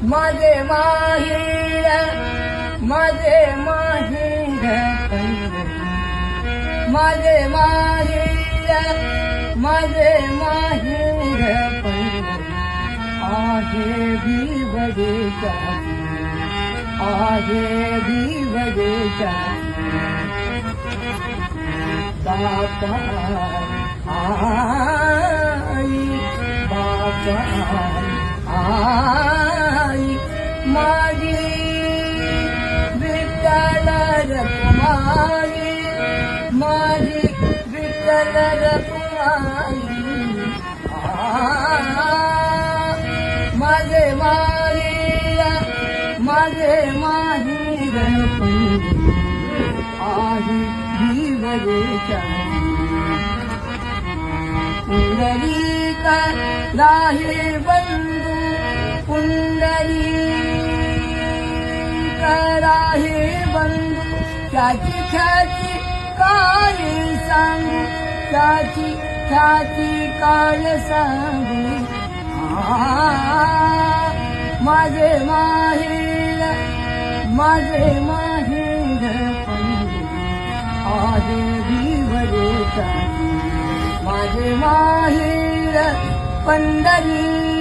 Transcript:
माझे माहेर माझे माहेर पंढरी माझे माहेर माझे माहेर पंढरी आहे भिवदेच्या आहे भिवदेच्या बापा आई बापा आई माझी विठ्ठल रखुमाई माझी विठ्ठल रखुमाई माझे माहेर माझे माहेर पंढरी आहे भिवदेच्या पुंडलिक राहे बंधू पुंडलिक राहे बंधू त्याची ख्याती काय सांगू त्याची ख्याती काय सांगू माझे माहेर माझे माहेर पंढरी आहे भिवदेच्या माझे माहेर पंढरी